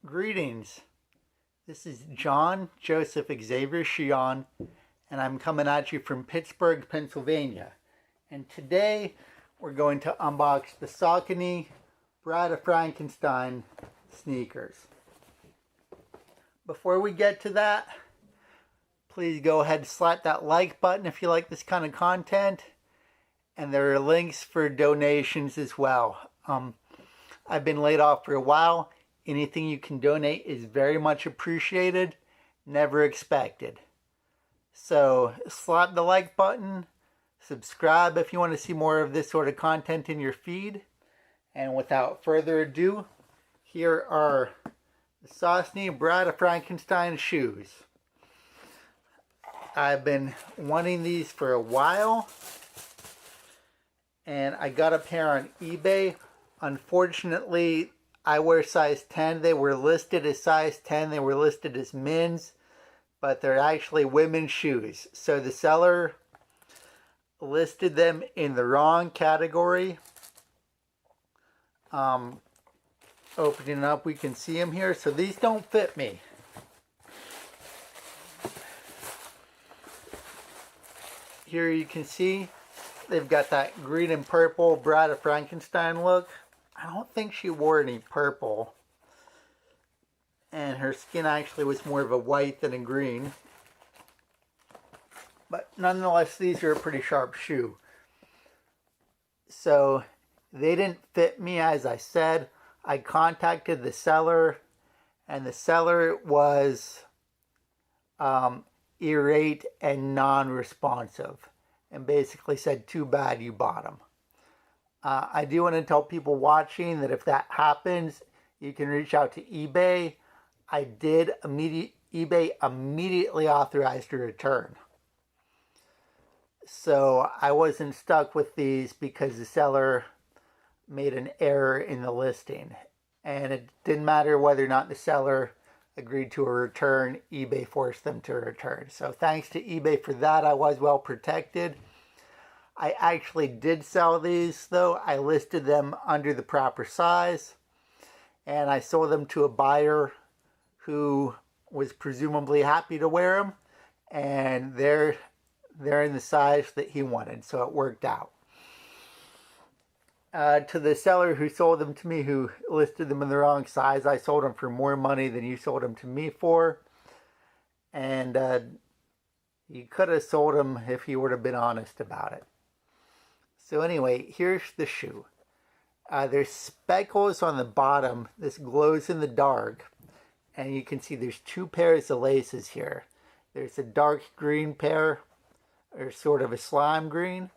Greetings. This is John Joseph Xavier Cihon, and I'm coming at you from Pittsburgh, Pennsylvania. And today we're going to unbox the Saucony Bride of Frankenstein sneakers. Before we get to that, please go ahead and slap that like button if you like this kind of content. And there are links for donations as well. I've been laid off for a while. Anything you can donate is very much appreciated, never expected. So slap the like button, subscribe if you want to see more of this sort of content in your feed. And without further ado, here are the Saucony Bride of Frankenstein shoes. I've been wanting these for a while, and I got a pair on eBay. Unfortunately, I wear size 10. They were listed as size 10. They were listed as men's, but they're actually women's shoes. So the seller listed them in the wrong category. Opening up, we can see them here. So these don't fit me. Here you can see they've got that green and purple Bride of Frankenstein look. I don't think she wore any purple. And her skin actually was more of a white than a green. But nonetheless, these are a pretty sharp shoe. So they didn't fit me, as I said. I contacted the seller, and the seller was irate and non-responsive, and basically said, too bad you bought them. I do want to tell people watching that if that happens, you can reach out to eBay. eBay immediately authorized a return. So I wasn't stuck with these because the seller made an error in the listing. And it didn't matter whether or not the seller agreed to a return, eBay forced them to return. So thanks to eBay for that, I was well protected. I actually did sell these though. I listed them under the proper size, and I sold them to a buyer who was presumably happy to wear them, and they're in the size that he wanted, so it worked out. To the seller who sold them to me, who listed them in the wrong size, I sold them for more money than you sold them to me for, and you could have sold them if you would have been honest about it. So anyway, here's the shoe. There's speckles on the bottom. This glows in the dark. And you can see there's two pairs of laces here. There's a dark green pair, or sort of a slime green.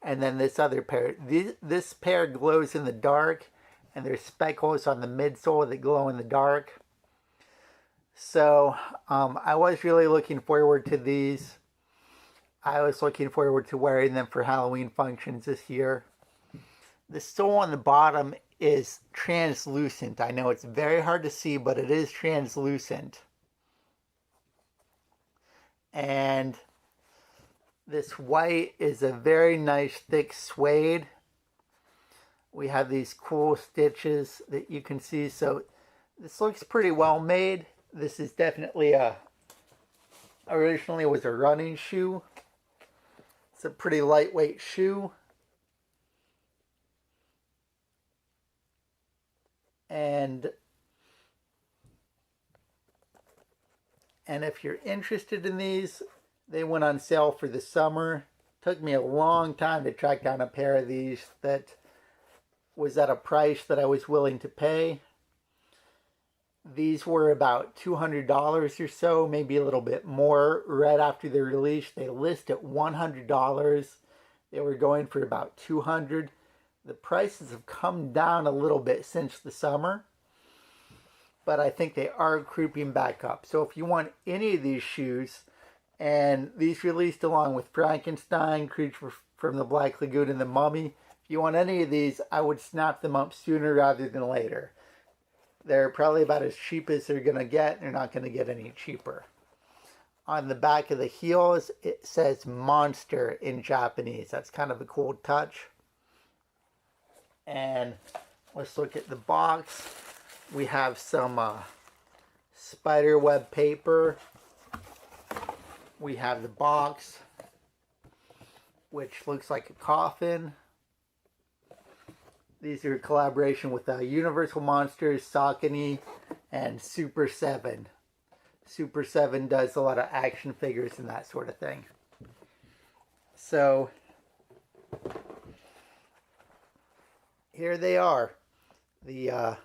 And then this other pair. This pair glows in the dark. And there's speckles on the midsole that glow in the dark. So I was really looking forward to these. I was looking forward to wearing them for Halloween functions this year. The sole on the bottom is translucent. I know it's very hard to see, but it is translucent. And this white is a very nice thick suede. We have these cool stitches that you can see. So this looks pretty well made. This is definitely originally was a running shoe. It's a pretty lightweight shoe. And if you're interested in these, they went on sale for the summer. Took me a long time to track down a pair of these that was at a price that I was willing to pay. These were about $200 or so, maybe a little bit more. Right after the release, they list at $100. They were going for about $200. The prices have come down a little bit since the summer, but I think they are creeping back up. So if you want any of these shoes, and these released along with Frankenstein, Creature from the Black Lagoon, and the Mummy, if you want any of these, I would snap them up sooner rather than later. They're probably about as cheap as they're going to get. They're not going to get any cheaper. On the back of the heels, it says Monster in Japanese. That's kind of a cool touch. And let's look at the box. We have some spider web paper. We have the box, which looks like a coffin. These are a collaboration with Universal Monsters, Saucony, and Super7. Super7 does a lot of action figures and that sort of thing. So, here they are. The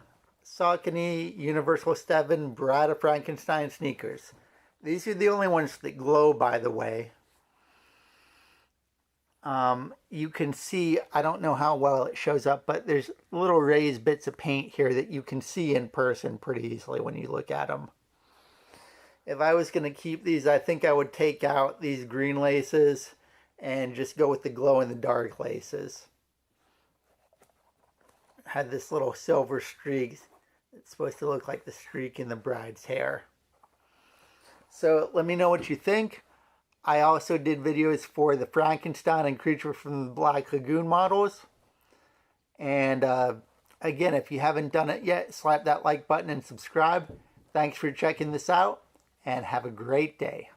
Saucony Universal 7 Bride of Frankenstein sneakers. These are the only ones that glow, by the way. You can see, I don't know how well it shows up, but there's little raised bits of paint here that you can see in person pretty easily when you look at them. If I was going to keep these, I think I would take out these green laces and just go with the glow-in-the-dark laces. Had this little silver streak. It's supposed to look like the streak in the bride's hair. So let me know what you think. I also did videos for the Frankenstein and Creature from the Black Lagoon models. And again, if you haven't done it yet, slap that like button and subscribe. Thanks for checking this out, and have a great day.